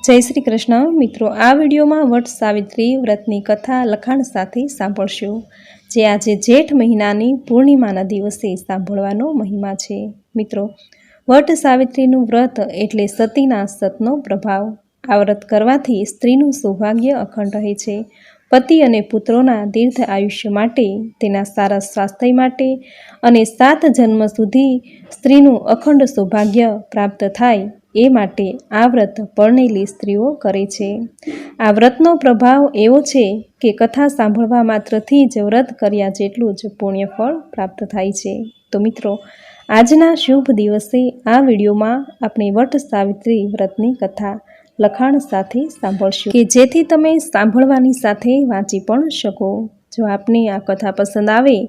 જય શ્રી કૃષ્ણ મિત્રો, આ વિડીયોમાં વટ સાવિત્રી વ્રતની કથા લખાણ સાથે સાંભળશો, જે આજે જેઠ મહિનાની પૂર્ણિમાના દિવસે સાંભળવાનો મહિમા છે। મિત્રો, વટ સાવિત્રીનું વ્રત એટલે સતીના સતનો પ્રભાવ। આ વ્રત કરવાથી સ્ત્રીનું સૌભાગ્ય અખંડ રહે છે। પતિ અને પુત્રોના દીર્ઘ આયુષ્ય માટે, તેના સારા સ્વાસ્થ્ય માટે અને 7 જન્મ સુધી સ્ત્રીનું અખંડ સૌભાગ્ય પ્રાપ્ત થાય એ માટે આ વ્રત પરણેલી સ્ત્રીઓ કરે છે। આ વ્રતનો પ્રભાવ એવો છે કે કથા સાંભળવા માત્રથી જ વ્રત કર્યા જેટલું જ પુણ્યફળ પ્રાપ્ત થાય છે। તો મિત્રો, આજના શુભ દિવસે આ વિડીયોમાં આપણે વટ સાવિત્રી વ્રતની કથા લખાણ સાથે સાંભળશું કે જેથી તમે સાંભળવાની સાથે વાંચી પણ શકો। જો આપને આ કથા પસંદ આવે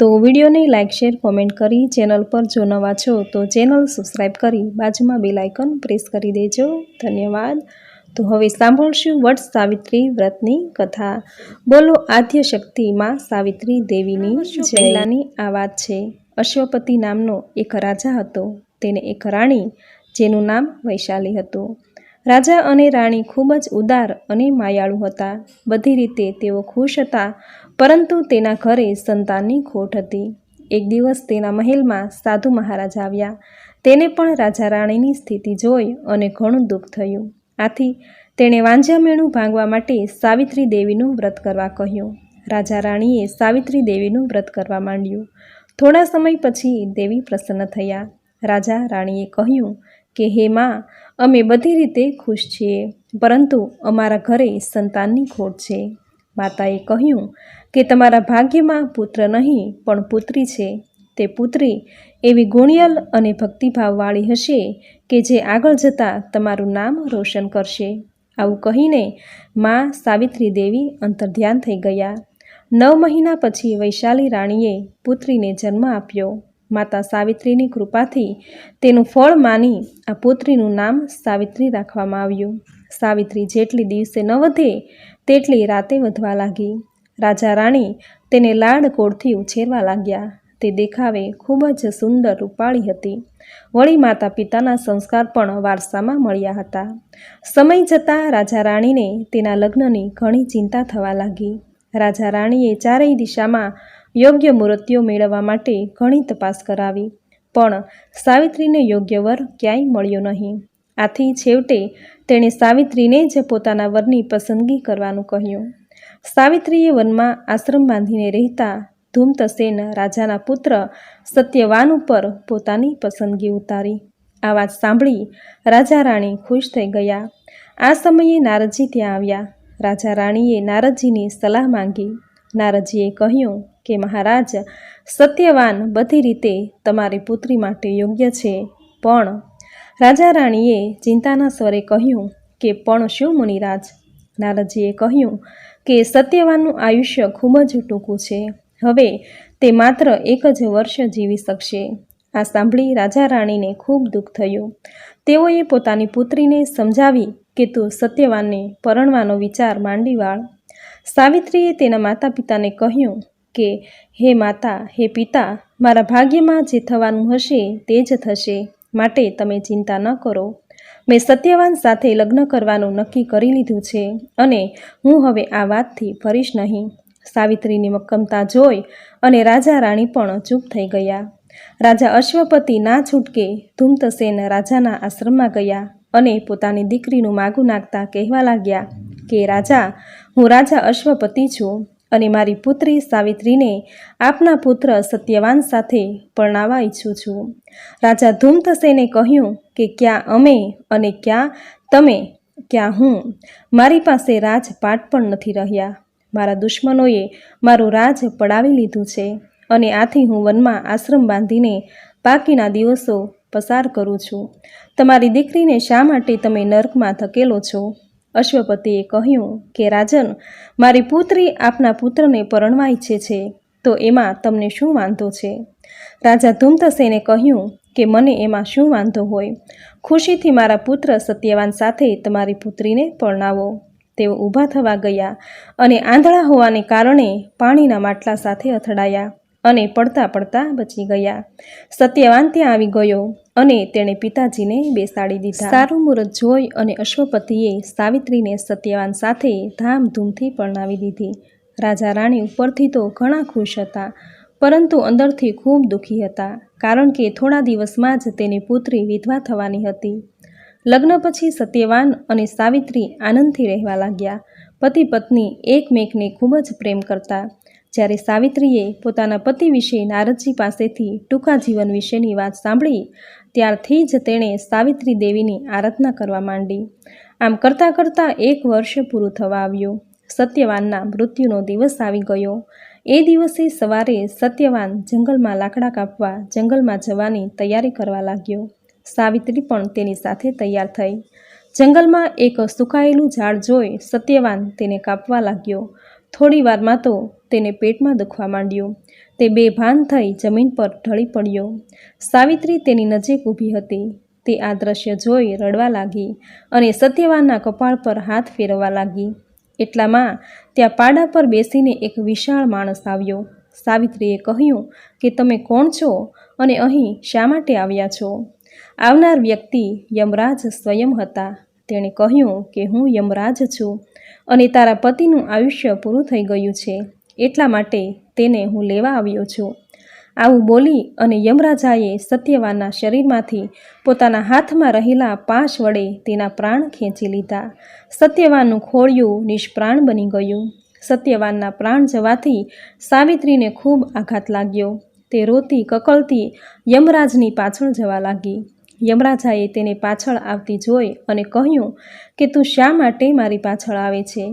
તો વિડીયોને લાઇક, શેર, કોમેન્ટ કરી ચેનલ પર જો નવા છો તો ચેનલ સબસ્ક્રાઈબ કરી બાજુમાં બેલ આઇકન પ્રેસ કરી દેજો। ધન્યવાદ। તો હવે સાંભળશું વટ સાવિત્રી વ્રતની કથા। બોલો આદ્ય શક્તિ માં સાવિત્રી દેવીની જય। પહેલાની આ વાત છે। અશ્વપતિ નામનો એક રાજા હતો। તેને એક રાણી, જેનું નામ વૈશાલી હતું। રાજા અને રાણી ખૂબ જ ઉદાર અને માયાળુ હતા। બધી રીતે તેઓ ખુશ હતા, પરંતુ તેના ઘરે સંતાનની ખોટ હતી। એક દિવસ તેના મહેલમાં સાધુ મહારાજ આવ્યા। તેને પણ રાજા રાણીની સ્થિતિ જોઈ અને ઘણું દુઃખ થયું। આથી તેણે વાંઝ્યા ભાંગવા માટે સાવિત્રી દેવીનું વ્રત કરવા કહ્યું। રાજા રાણીએ સાવિત્રી દેવીનું વ્રત કરવા માંડ્યું। થોડા સમય પછી દેવી પ્રસન્ન થયા। રાજા રાણીએ કહ્યું કે હે માં, અમે બધી રીતે ખુશ છીએ, પરંતુ અમારા ઘરે સંતાનની ખોટ છે। માતાએ કહ્યું કે તમારા ભાગ્યમાં પુત્ર નહીં પણ પુત્રી છે। તે પુત્રી એવી ગુણિયલ અને ભક્તિભાવવાળી હશે કે જે આગળ જતાં તમારું નામ રોશન કરશે। આવું કહીને માં સાવિત્રી દેવી અંતર્ધ્યાન થઈ ગયા। 9 મહિના પછી વૈશાલી રાણીએ પુત્રીને જન્મ આપ્યો। માતા સાવિત્રીની કૃપાથી તેનું ફળ માની આ પુત્રીનું નામ સાવિત્રી રાખવામાં આવ્યું। સાવિત્રી જેટલી દિવસે ન વધે તેટલી રાતે વધવા લાગી। રાજા રાણી તેને લાડકોડથી ઉછેરવા લાગ્યા। તે દેખાવે ખૂબ જ સુંદર રૂપાળી હતી। વળી માતા પિતાના સંસ્કાર પણ વારસામાં મળ્યા હતા। સમય જતાં રાજા રાણીને તેના લગ્નની ઘણી ચિંતા થવા લાગી। રાજા રાણીએ ચારેય દિશામાં યોગ્ય મૂર્તિઓ મેળવવા માટે ઘણી તપાસ કરાવી, પણ સાવિત્રીને યોગ્ય વર ક્યાંય મળ્યો નહીં। આથી છેવટે તેણે સાવિત્રીને જ પોતાના વરની પસંદગી કરવાનું કહ્યું। સાવિત્રીએ વનમાં આશ્રમ બાંધીને રહેતા ધૂમતસેન રાજાના પુત્ર સત્યવાન ઉપર પોતાની પસંદગી ઉતારી। આ વાત સાંભળી રાજા રાણી ખુશ થઈ ગયા। આ સમયે નારદજી ત્યાં આવ્યા। રાજા રાણીએ નારદજીની સલાહ માંગી। નારદજીએ કહ્યું કે મહારાજ, સત્યવાન બધી રીતે તમારી પુત્રી માટે યોગ્ય છે, પણ રાજા રાણીએ ચિંતાના સ્વરે કહ્યું કે પણ શું મુનિરાજ? નારદજીએ કહ્યું કે સત્યવાનનું આયુષ્ય ખૂબ જ ટૂંકું છે। હવે તે માત્ર 1 જ વર્ષ જીવી શકશે। આ સાંભળી રાજા રાણીને ખૂબ દુઃખ થયું। તેઓએ પોતાની પુત્રીને સમજાવી કે તું સત્યવાનને પરણવાનો વિચાર માંડી વાળ। સાવિત્રીએ તેના માતા પિતાને કહ્યું કે હે માતા, હે પિતા, મારા ભાગ્યમાં જે થવાનું હશે તે જ થશે, માટે તમે ચિંતા ન કરો। મેં સત્યવાન સાથે લગ્ન કરવાનું નક્કી કરી લીધું છે અને હું હવે આ વાતથી ફરીશ નહીં। સાવિત્રીની મક્કમતા જોઈ અને રાજા રાણી પણ ચૂપ થઈ ગયા। રાજા અશ્વપતિ ના છૂટકે ધૂમતસેન રાજાના આશ્રમમાં ગયા અને પોતાની દીકરીનું માગું નાખતા કહેવા લાગ્યા કે રાજા, હું રાજા અશ્વપતિ છું અને મારી પુત્રી સાવિત્રીને આપના પુત્ર સત્યવાન સાથે પરણાવવા ઈચ્છું છું। રાજા ધૂમતસેને કહ્યું કે ક્યાં અમે અને ક્યાં તમે, ક્યાં હું? મારી પાસે રાજપાટ પણ નથી રહ્યા। મારા દુશ્મનોએ મારું રાજ પડાવી લીધું છે અને આથી હું વનમાં આશ્રમ બાંધીને બાકીના દિવસો પસાર કરું છું। તમારી દીકરીને શા માટે તમે નર્કમાં ધકેલો છો? અશ્વપતિએ કહ્યું કે રાજન, મારી પુત્રી આપના પુત્રને પરણવા ઈચ્છે છે, તો એમાં તમને શું વાંધો છે? રાજા ધૂમતસેને કહ્યું કે મને એમાં શું વાંધો હોય? ખુશીથી મારા પુત્ર સત્યવાન સાથે તમારી પુત્રીને પરણાવો। તેઓ ઊભા થવા ગયા અને આંધળા હોવાને કારણે પાણીના માટલા સાથે અથડાયા અને પડતા પડતા બચી ગયા. સત્યવાન ત્યાં આવી ગયો અને તેણે પિતાજીને બેસાડી દીધા. સારું મુહૂર્ત જોઈ અને અશ્વપતિએ સાવિત્રીને સત્યવાન સાથે ધામધૂમથી પરણાવી દીધી. રાજા રાણી ઉપરથી તો ઘણા ખુશ હતા, પરંતુ અંદરથી ખૂબ દુઃખી હતા, કારણ કે થોડા દિવસમાં જ તેની પુત્રી વિધવા થવાની હતી. લગ્ન પછી સત્યવાન અને સાવિત્રી આનંદથી રહેવા લાગ્યા. પતિ પત્ની એકમેકને ખૂબ જ પ્રેમ કરતા. જ્યારે સાવિત્રીએ પોતાના પતિ વિશે નારદજી પાસેથી ટૂંકા જીવન વિશેની વાત સાંભળી, ત્યારથી જ તેણે સાવિત્રી દેવીની આરાધના કરવા માંડી. આમ કરતાં કરતાં 1 વર્ષ પૂરું થવા આવ્યું. સત્યવાનના મૃત્યુનો દિવસ આવી ગયો. એ દિવસે સવારે સત્યવાન જંગલમાં લાકડા કાપવા જંગલમાં જવાની તૈયારી કરવા લાગ્યો. સાવિત્રી પણ તેની સાથે તૈયાર થઈ. જંગલમાં એક સુકાયેલું ઝાડ જોઈ સત્યવાન તેને કાપવા લાગ્યો. થોડી વારમાં તો તેને પેટમાં દુખવા માંડ્યું. તે બેભાન થઈ જમીન પર ઢળી પડ્યો. સાવિત્રી તેની નજીક ઊભી હતી. તે આ દ્રશ્ય જોઈ રડવા લાગી અને સત્યવાનના કપાળ પર હાથ ફેરવવા લાગી. એટલામાં ત્યાં પાડા પર બેસીને એક વિશાળ માણસ આવ્યો. સાવિત્રીએ કહ્યું કે તમે કોણ છો અને અહીં શા માટે આવ્યા છો? આવનાર વ્યક્તિ યમરાજ સ્વયં હતા. તેણે કહ્યું કે હું યમરાજ છું અને તારા પતિનું આયુષ્ય પૂરું થઈ ગયું છે, એટલા માટે તેને હું લેવા આવ્યો છું. આવું બોલી અને યમરાજાએ સત્યવાનના શરીરમાંથી પોતાના હાથમાં રહેલા પાશ વડે તેના પ્રાણ ખેંચી લીધા. સત્યવાનનું ખોળિયું નિષ્પ્રાણ બની ગયું. સત્યવાનના પ્રાણ જવાથી સાવિત્રીને ખૂબ આઘાત લાગ્યો. તે રોતી કકળતી યમરાજની પાછળ જવા લાગી. યમરાજાએ તેને પાછળ આવતી જોઈ અને કહ્યું કે તું શા માટે મારી પાછળ આવે છે?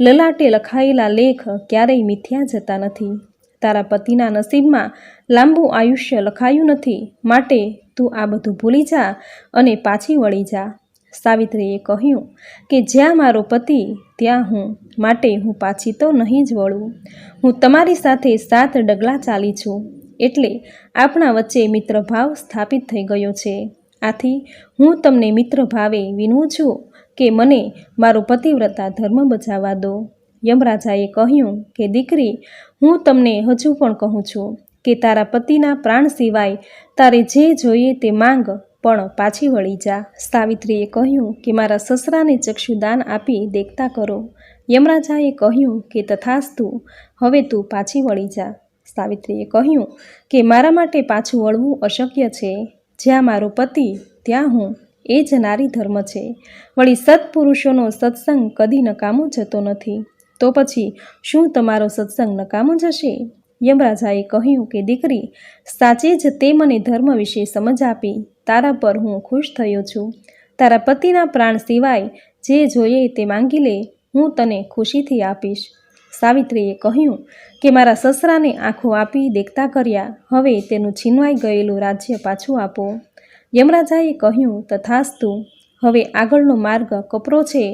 લલાટે લખાયેલા લેખ ક્યારેય મિથ્યા જતા નથી. તારા પતિના નસીબમાં લાંબુ આયુષ્ય લખાયું નથી, માટે તું આ બધું ભૂલી જા અને પાછી વળી જા. સાવિત્રીએ કહ્યું કે જ્યાં મારો પતિ ત્યાં હું, માટે હું પાછી તો નહીં જ વળું. હું તમારી સાથે 7 ડગલા ચાલી છું, એટલે આપણા વચ્ચે મિત્રભાવ સ્થાપિત થઈ ગયો છે. આથી હું તમને મિત્ર ભાવે વિનવું છું કે મને મારો પતિવ્રતા ધર્મ બજાવવા દો. યમરાજાએ કહ્યું કે દીકરી, હું તમને હજુ પણ કહું છું કે તારા પતિના પ્રાણ સિવાય તારે જે જોઈએ તે માંગ, પણ પાછી વળી જા. સાવિત્રીએ કહ્યું કે મારા સસરાને ચક્ષુદાન આપી દેખતા કરો. યમરાજાએ કહ્યું કે તથાસ્તુ, હવે તું પાછી વળી જા. સાવિત્રીએ કહ્યું કે મારા માટે પાછું વળવું અશક્ય છે. જ્યાં મારો પતિ ત્યાં હું, એ જ નારી ધર્મ છે. વળી સત્પુરુષોનો સત્સંગ કદી નકામો જતો નથી, તો પછી શું તમારો સત્સંગ નકામો જશે? યમરાજાએ કહ્યું કે દીકરી, સાચે જ તે મને ધર્મ વિશે સમજ આપી. તારા પર હું ખુશ થયો છું. તારા પતિના પ્રાણ સિવાય જે જોઈએ તે માંગી લે, હું તને ખુશીથી આપીશ. સાવિત્રીએ કહ્યું કે મારા સસરાને આંખો આપી દેખતા કર્યા, હવે તેનું છીનવાઈ ગયેલું રાજ્ય પાછું આપો. યમરાજાએ કહ્યું તથાસ્તુ. હવે આગળનો માર્ગ કપરો છે,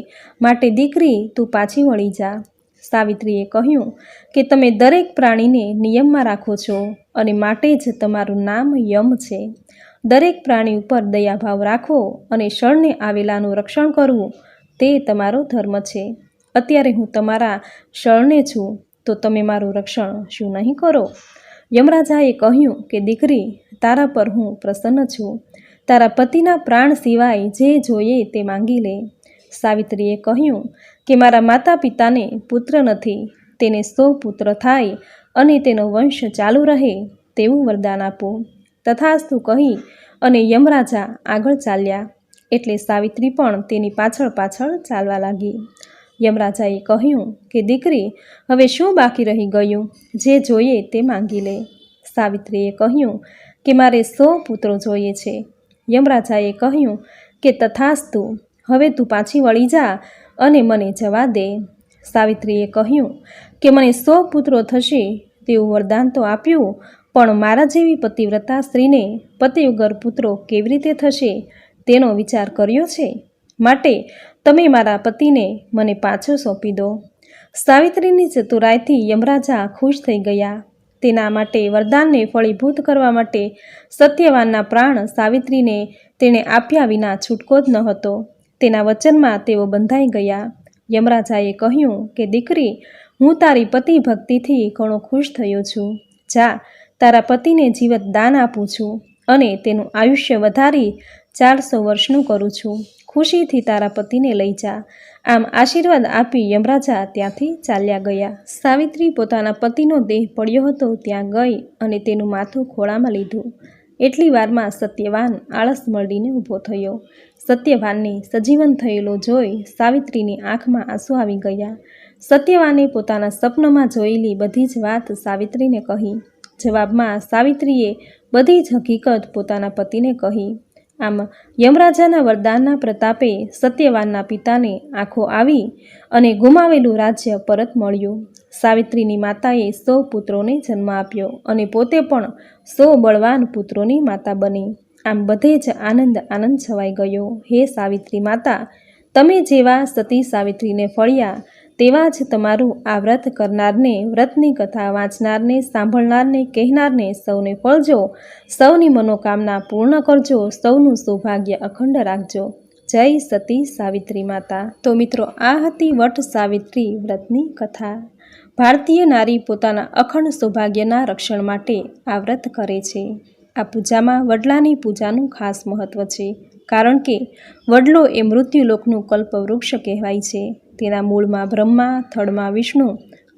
માટે દીકરી તું પાછી વળી જા. સાવિત્રીએ કહ્યું કે તમે દરેક પ્રાણીને નિયમમાં રાખો છો અને માટે જ તમારું નામ યમ છે. દરેક પ્રાણી ઉપર દયાભાવ રાખો અને શરણે આવેલાનું રક્ષણ કરવું, તે તમારો ધર્મ છે. અત્યારે હું તમારા શરણે છું, તો તમે મારું રક્ષણ શું નહીં કરો? યમરાજાએ કહ્યું કે દીકરી, તારા પર હું પ્રસન્ન છું. તારા પતિના પ્રાણ સિવાય જે જોઈએ તે માંગી લે. સાવિત્રીએ કહ્યું કે મારા માતા પિતાને પુત્ર નથી, તેને 100 પુત્ર થાય અને તેનો વંશ ચાલુ રહે તેવું વરદાન આપો. તથાસ્તુ કહી અને યમરાજા આગળ ચાલ્યા, એટલે સાવિત્રી પણ તેની પાછળ પાછળ ચાલવા લાગી. યમરાજાએ કહ્યું કે દીકરી, હવે શું બાકી રહી ગયું? જે જોઈએ તે માંગી લે. સાવિત્રીએ કહ્યું કે મારે 100 પુત્રો જોઈએ છે. યમરાજાએ કહ્યું કે તથાસ્તુ, હવે તું પાછી વળી જા અને મને જવા દે. સાવિત્રીએ કહ્યું કે મને 100 પુત્રો થશે તેવું વરદાન તો આપ્યું, પણ મારા જેવી પતિવ્રતા સ્ત્રીને પતિ વગર પુત્રો કેવી રીતે થશે તેનો વિચાર કર્યો છે? માટે તમે મારા પતિને મને પાછો સોંપી દો. સાવિત્રીની ચતુરાઈથી યમરાજા ખુશ થઈ ગયા. તેના માટે વરદાનને ફળીભૂત કરવા માટે સત્યવાનના પ્રાણ સાવિત્રીને તેણે આપ્યા વિના છૂટકો જ ન હતો. તેના વચનમાં તેઓ બંધાઈ ગયા. યમરાજાએ કહ્યું કે દીકરી, હું તારી પતિ ભક્તિથી ઘણો ખુશ થયો છું. જા, તારા પતિને જીવત દાન આપું છું અને તેનું આયુષ્ય વધારી 400 વર્ષનું કરું છું. ખુશીથી તારા પતિને લઈ જા. આમ આશીર્વાદ આપી યમરાજા ત્યાંથી ચાલ્યા ગયા. સાવિત્રી પોતાના પતિનો દેહ પડ્યો હતો ત્યાં ગઈ અને તેનું માથું ખોળામાં લીધું. એટલી વારમાં સત્યવાન આળસ મળીને ઊભો થયો. સત્યવાનને સજીવન થયેલો જોઈ સાવિત્રીની આંખમાં આંસુ આવી ગયા. સત્યવાને પોતાના સપનમાં જોયેલી બધી જ વાત સાવિત્રીને કહી. જવાબમાં સાવિત્રીએ બધી જ હકીકત પોતાના પતિને કહી. આમ યમરાજાના વરદાનના પ્રતાપે સત્યવાનના પિતાને આંખો આવી અને ગુમાવેલું રાજ્ય પરત મળ્યું. સાવિત્રીની માતાએ 100 પુત્રોને જન્મ આપ્યો અને પોતે પણ 100 બળવાન પુત્રોની માતા બની. આમ બધે જ આનંદ છવાઈ ગયો. હે સાવિત્રી માતા, તમે જેવા સતી સાવિત્રીને ફળ્યા તેવા જ તમારું આ વ્રત કરનારને, વ્રતની કથા વાંચનારને, સાંભળનારને, કહેનારને સૌને ફળજો. સૌની મનોકામના પૂર્ણ કરજો. સૌનું સૌભાગ્ય અખંડ રાખજો. જય સતી સાવિત્રી માતા. તો મિત્રો, આ હતી વટ સાવિત્રી વ્રતની કથા. ભારતીય નારી પોતાના અખંડ સૌભાગ્યના રક્ષણ માટે આ વ્રત કરે છે. આ પૂજામાં વડલાની પૂજાનું ખાસ મહત્વ છે, કારણ કે વડલો એ મૃત્યુલોકનું કલ્પવૃક્ષ કહેવાય છે. તેના મૂળમાં બ્રહ્મા, થડમાં વિષ્ણુ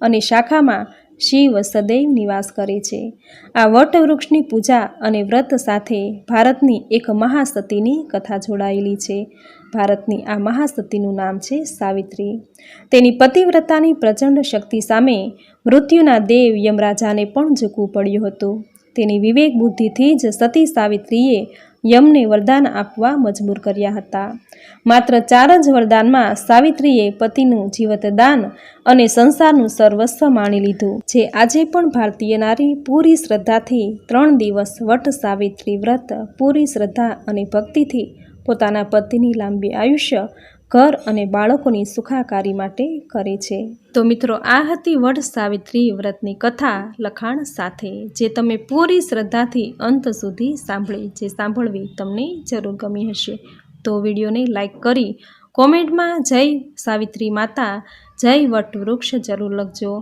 અને શાખામાં શિવ સદૈવ નિવાસ કરે છે. આ વટવૃક્ષની પૂજા અને વ્રત સાથે ભારતની એક મહાસતીની કથા જોડાયેલી છે. ભારતની આ મહાસતીનું નામ છે સાવિત્રી. તેની પતિવ્રતાની પ્રચંડ શક્તિ સામે મૃત્યુના દેવ યમરાજાને પણ ઝૂકવું પડ્યું હતું. તેની વિવેક બુદ્ધિથી જ સતી સાવિત્રીએ યમને વરદાન આપવા મજબૂર કર્યા હતા. માત્ર 4 જ વરદાનમાં સાવિત્રીએ પતિનું જીવતદાન અને સંસારનું સર્વસ્વ માણી લીધું. જે આજે પણ ભારતીય નારી પૂરી શ્રદ્ધાથી 3 દિવસ વટ સાવિત્રી વ્રત પૂરી શ્રદ્ધા અને ભક્તિથી પોતાના પતિની લાંબી આયુષ્ય, ઘર અને બાળકોની સુખાકારી માટે કરે છે. તો મિત્રો, આ હતી વટ સાવિત્રી વ્રતની કથા લખાણ સાથે, જે તમે પૂરી શ્રદ્ધાથી અંત સુધી સાંભળી. જે સાંભળવી તમને જરૂર ગમી હશે. તો વિડીયોને લાઈક કરી કોમેન્ટમાં જય સાવિત્રી માતા, જય વટવૃક્ષ જરૂર લખજો.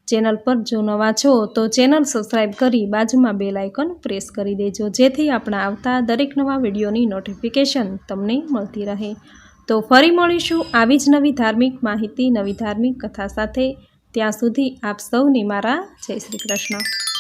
ચેનલ પર જો નવા છો તો ચેનલ સબસ્ક્રાઈબ કરી બાજુમાં બેલ આઇકન પ્રેસ કરી દેજો, જેથી આપણા આવતા દરેક નવા વિડીયોની નોટિફિકેશન તમને મળતી રહે. તો ફરી મળીશું આવી જ નવી ધાર્મિક માહિતી, નવી ધાર્મિક કથા સાથે. ત્યાં સુધી આપ સૌને મારા જય શ્રી કૃષ્ણ.